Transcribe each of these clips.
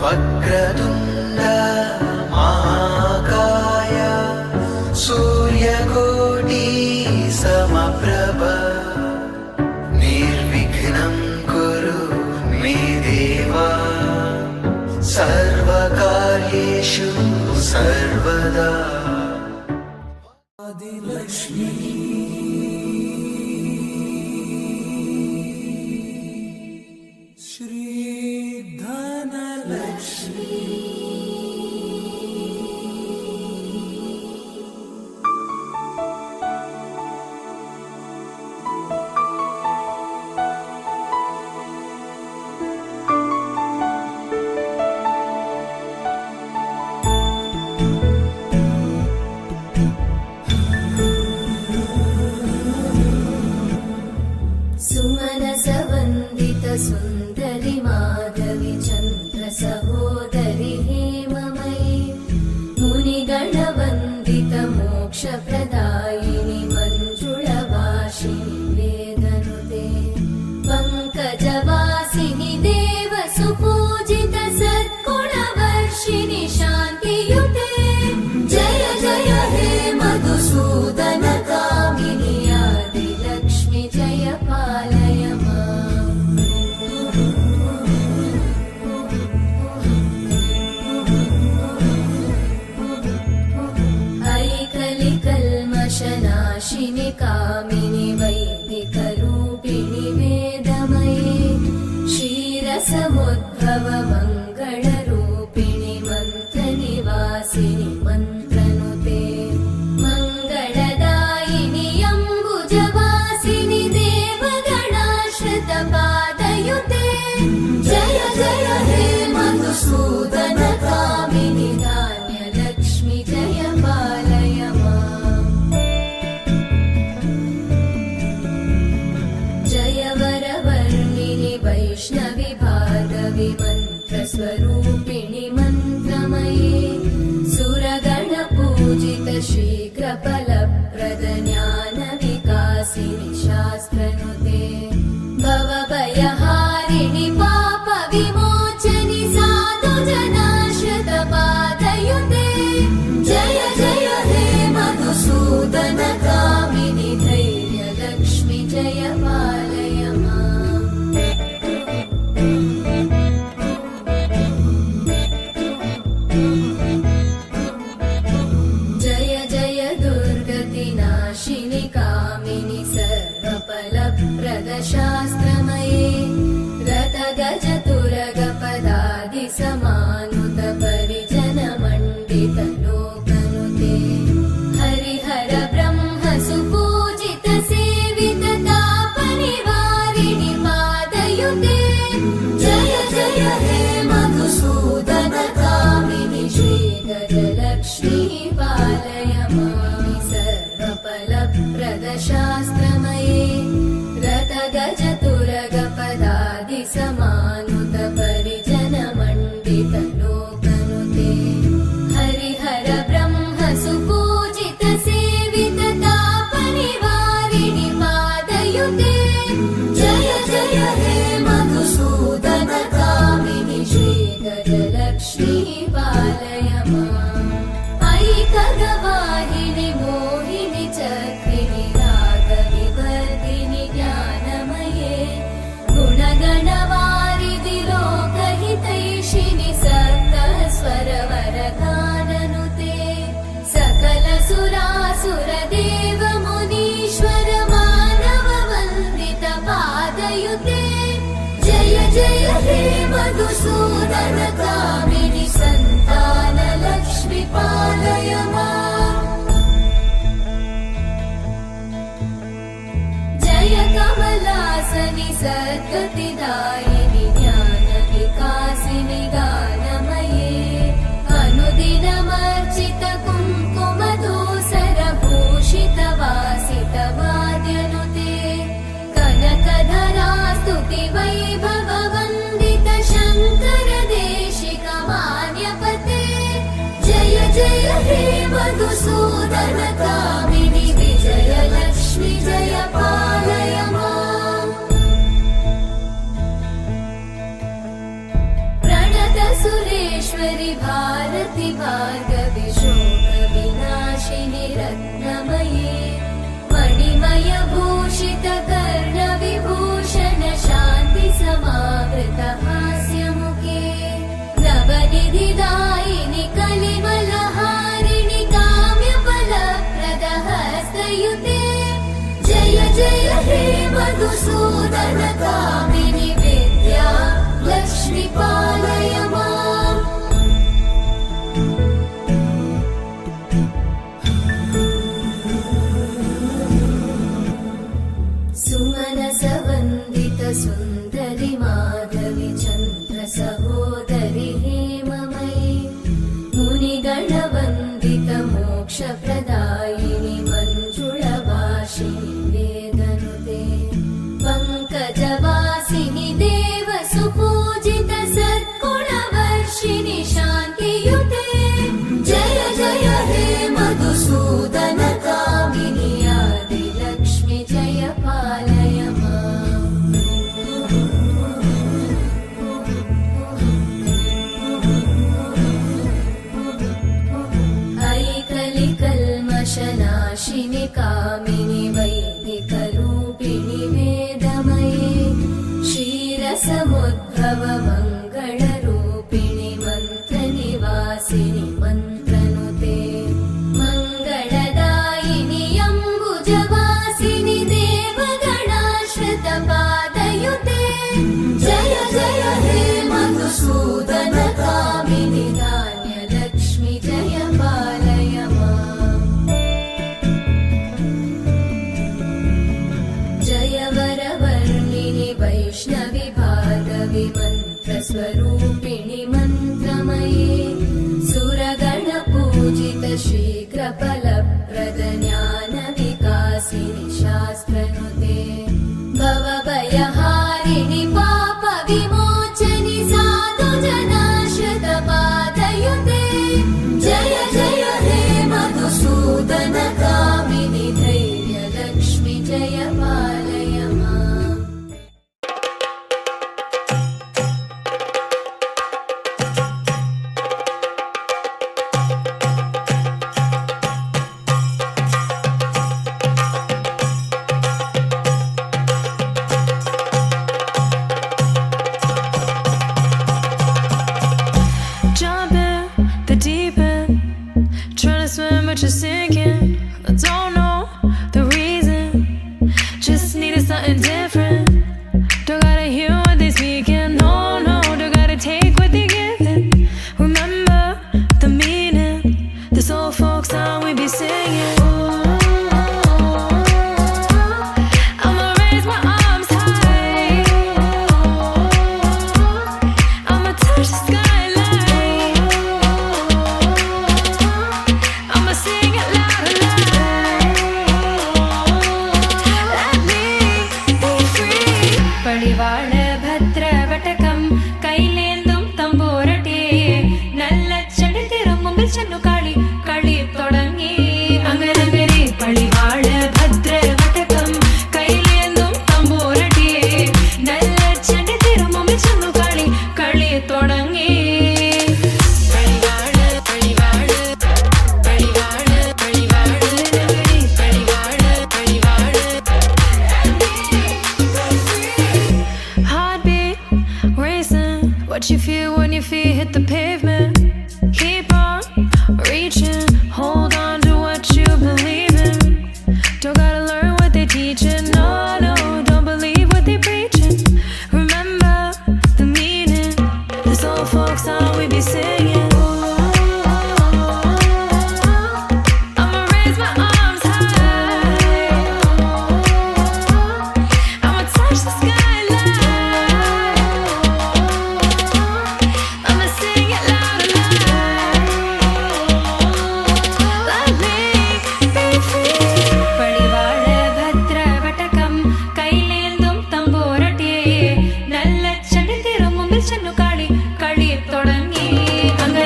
वक्रतुण्ड महाकाय सूर्यकोटि समप्रभ निर्विघ्नं कुरु मे देव सर्वकार्येषु सर्वदा। आदिलक्ष्मी सुन्दरि माधवी चन्द्र सहोदरि हेममयी मुनिगणवन्दित मोक्षप्रदायिनि मञ्जुळभाषिणि वेदनुते पङ्कजवासिनि देव सुपूजित सद्गुणवर्षिणि शान्तियुते जय जय हे मधुसूदन कामिनि आदिलक्ष्मि जय पालय नाशिनि कामिनि वैदिकरूपिणि वेदमये क्षीरसमुद्भव मङ्गलरूपिणि मन्त्रनिवासिनि मन्त्रनुते मङ्गलदायिनि अम्बुजवासिनि देवगणाश्रितपादयुते जय जय हे मधुसूदन कामिनि धान्यलक्ष्मि जय पालय वैष्णवि भार्गवि मन्त्रस्वरूपिणि मन्त्रमये सुरगणपूजित शीघ्रफलप्रद ज्ञानविकासिनि शास्त्रनुते भवभयहारिणि पापविमोचनि साधुजनाश्रितपादयुते जय जय हे मधुसूदन कामिनि धैर्यलक्ष्मि जय पालय नाशिनि कामिनि सर्वफलप्रदशास्त्रमये रथगजतुरगपदादि समानुत परिजनमण्डित लोकनुते हरिहर ब्रह्म सुपूजित सेवित तापनिवारिणि पादयुते जय जय हे मधुसूदन कामिनि श्रीगजलक्ष्मी पालय सर्वफलप्रदशास्त्रमये रथगजतुरगपदादि समानुत परिजनमण्डित लोकनुते हरिहर ब्रह्म सुपूजित सेवित तापनिवारिणि पादयुते जय जय हे मधुसूदन कामिनि श्रीगजलक्ष्मी पालय ऐकगवाहिनि मोहिनि चक्रिणि रागविवर्धिनि ज्ञानमये गुणगणवारिधि लोकहितैषिणि सप्तस्वरवरगाननुते सकल सुरासुरदेव मुनीश्वर मानव वन्दित पादयुते जय जय हे मधुसूदन कामिनि सन्तान लक्ष्मी पालय जय कमलासनि सद्गतिदायिनि ज्ञानविकासिनि गानमये अनुदिनमर्चित कुङ्कुमधूसरभूषित वासित वाद्यनुते कनकधरा स्तुति वैभव वन्दित शङ्कर देशिक मान्यपते जय जय हे मधुसूदन कामिनि विजयलक्ष्मि जय पालय माम् सर्वेश्वरि भारति भार्गवि शोकविनाशिनि रत्नमयी मणिमय भूषित कर्णविभूषण शान्ति समावृत हास्यमुखे नवनिधिदायिनि कलिमलहारिणि काम्यफलप्रद हस्तयुते जय जय हे मधुसूदन कामिनि विद्या लक्ष्मी पालय माम् सुमनसवन्दित सुन्दरि माधवि चन्द्र सहोदरि हेममयि मुनिगणवन्दित मोक्षप्रदायिनि मञ्जुळभाषिणि वेदनुते पङ्कजवासिनि देव सुपूजित सद्गुणवर्षिणि शान्तियुते जय जय हे मधुसूदन कामिनि आदिलक्ष्मि जय पालय माम् ऐकलिकल्मषनाशिनि कामिनि वैदिकरूपिणि वेदमये क्षीरसमुद्भव मङ्गलरूपिणि मन्त्रनिवासिनि मन्त्रनुते मङ्गलदायिनि अम्बुजवासिनि देवगणाश्रित पादयुते जय जय हे मधुसूदन कामिनि धान्यलक्ष्मि जय पालय माम् जय वरवर्णिनि वैष्णवि भार्गवि मन्त्रस्वरूपिणि मन्त्रमये सुरगणपूजित शीघ्रफलप्रद ज्ञानविकासिनि शास्त्रनुते भवभयहारिणि पापविमोचनि साधुजनाश्रित पादयुते जय जय हे मधुसूदन कामिनि धैर्यलक्ष्मि जय पालय माम् Jump in the deep end, trying to swim but you're sinking. I don't know the reason, just needed something different. Don't gotta hear what they speaking, no, no, don't gotta take what they giving. Remember the meaning, this old folk song we be singing. I'ma raise my arms high, I'ma touch the skyline, I'ma sing it loud and loud. Let me be free. പടിവാള ഭദ്രവടകം കൈലേന്തും തമ്പൂരട്ടി നല്ല ചെടി തിരുമുമ്പിൽ ചെന്നു കളി കളി തുടങ്ങി അങ്ങനെ പടിവാള ഭദ്രവടകം കൈലേന്തും തമ്പൂരട്ടി നല്ല ചെടി തിരുമുമ്പിൽ ചെന്നു കളി കളി തുടങ്ങി പടിവാള പടിവാള പടിവാള പടിവാള പടിവാള പടിവാള Heartbeat racing, what you feel when your feet hit the pavement. Keep on reaching, hold on to what you believe in. Don't gotta learn what they teaching, no, no, don't believe what they preaching. Remember the meaning, this old folk song we be singing. I'ma raise my arms high, I'ma touch the skyline, I'ma sing it loud and loud. Let me be free. പടിവാള ഭദ്രവടകം കൈലേന്തും തമ്പൂരട്ടി നല്ല ചെടി തിരുമുമ്പിൽ ചെന്നു കളി കളി തുടങ്ങി അങ്ങനെ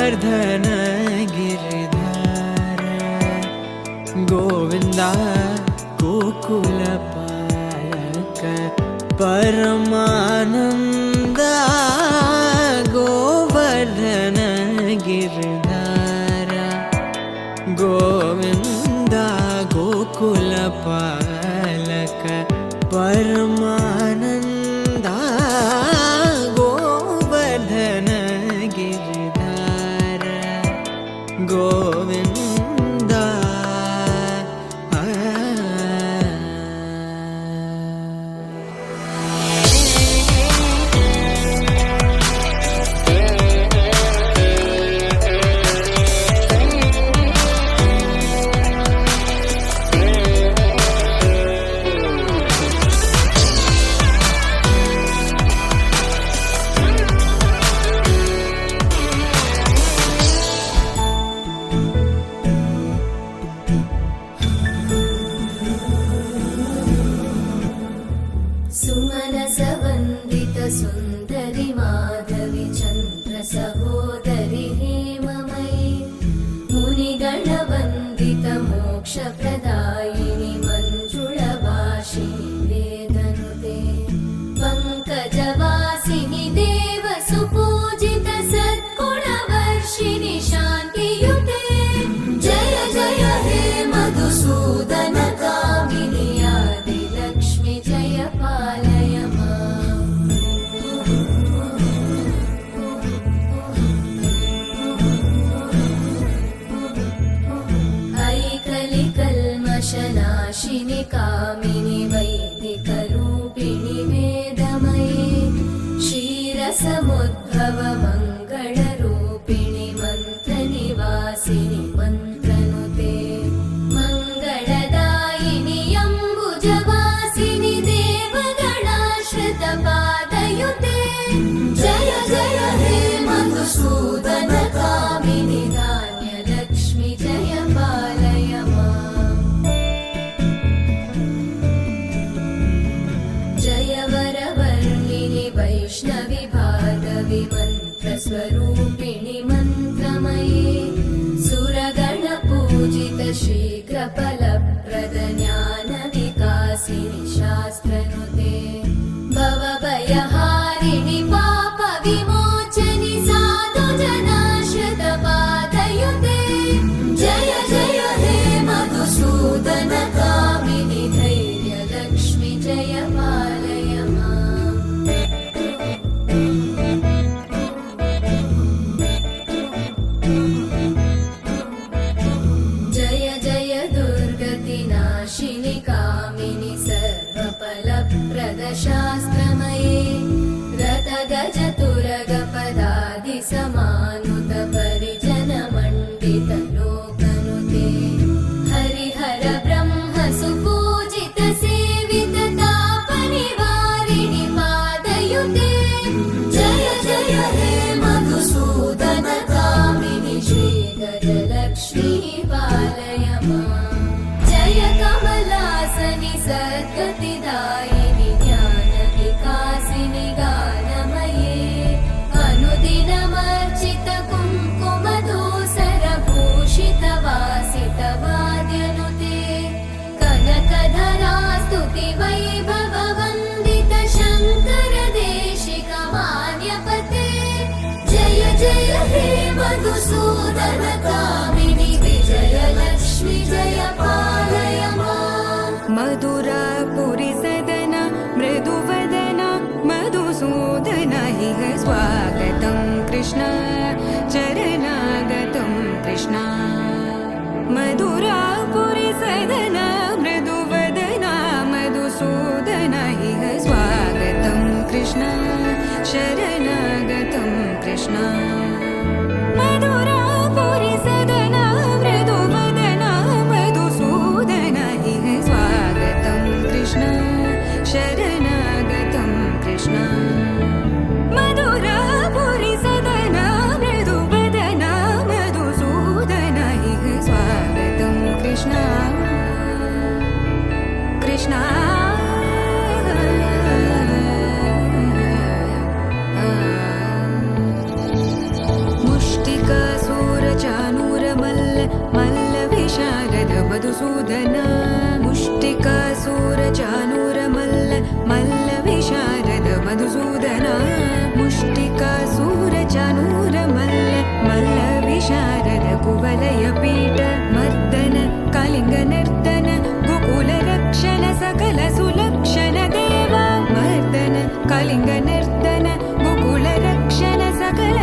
गोवर्धन गिरिधर गोविन्द गोकुलपालक परमानन्द गोवर्धन गिरिधर गोविन्द गोकुलपालक परमानन्द गोवर्धन गिरिधर गोविन्द सुमनसवन्दित सुन्दरि माधवि चन्द्र सहोदरि हेममयि मुनिगणवन्दित मोक्षप्रदायिनि मञ्जुळभाषिणि वेदनुते पङ्कजवासिनि देवसुपूजित सद्गुणवर्षिणि शान्तियुते जय जय हे मधुसूदन कामिनि आदिलक्ष्मि जय पालय माम् ऐकलिकल्मषनाशिनि कामिनि वैदिकरूपिणि वेदमये क्षीरसमुद्भव मङ्गलरूपिणि मन्त्रनिवासिनि मन्त्रनुते मङ्गलदायिनि अम्बुजवासिनि देवगणाश्रितपादयुते जय जय हे मधुसूदन कामिनि धान्यलक्ष्मि जय पालय माम् जय वरवर्णिनि वैष्णवि भार्गवि मन्त्रस्वरूपिणि मन्त्रमये सुरगणपूजित शीघ्रफलप्रद ज्ञानविकासिनि शास्त्रनुते भवभयहारिणि पापविमोचनि साधुजनाश्रितपादयुते जय जय हे मधुसूदन कामिनि धैर्यलक्ष्मि जय पालय माम् जय जय दुर्गतिनाशिनि कामिनि सर्वफलप्रदशास्त्रमये रथगजतुरगपदादिसमानुत परिजनमण्डित लोकनुते हरिहर ब्रह्म सुपूजित सेवित तापनिवारिणि पादयुते जय जय हे मधुसूदन कामिनि श्रीगजलक्ष्मी पालय माम् जय कमलासनि सद्गतिदायिनि ज्ञानविकासिनि गानमये अनुदिनमर्चित कुङ्कुमधूसरभूषितवासितवाद्यनुते कनकधरा स्तुति वैभववन्दित शङ्कर देशिकमान्यपते जय जय हे मधुसूदन कामिनि विजयलक्ष्मि जय पालय माम् मधुरापुरि सदन मृदुवदन मधुसूदन इह स्वागतं कृष्ण चरणागतं कृष्ण मधुरापुरि सदन मृदुवदन मधुसूदन इह स्वागतं कृष्ण शरणागतं कृष्ण मधुरापुरि सदन मृदुवदन मधुसूदन इह स्वागतं कृष्ण शरणागतं कृष्ण मधुरापुरि सदन मृदुवदन मधुसूदन इह स्वागतं कृष्ण कृष्ण मुष्टि मधुसूदन मुष्टिकासूरचानूरमल्ल मल्ल विशारद मधुसूदन मुष्टिकासूरचानूरमल्ल मल्ल विशारद कुवलयपीठ मर्दन कलिङ्गनर्दन गोकुलरक्षण सकल सुलक्षण देवा मर्दन कलिङ्गनर्दन गोकुलरक्षण सकल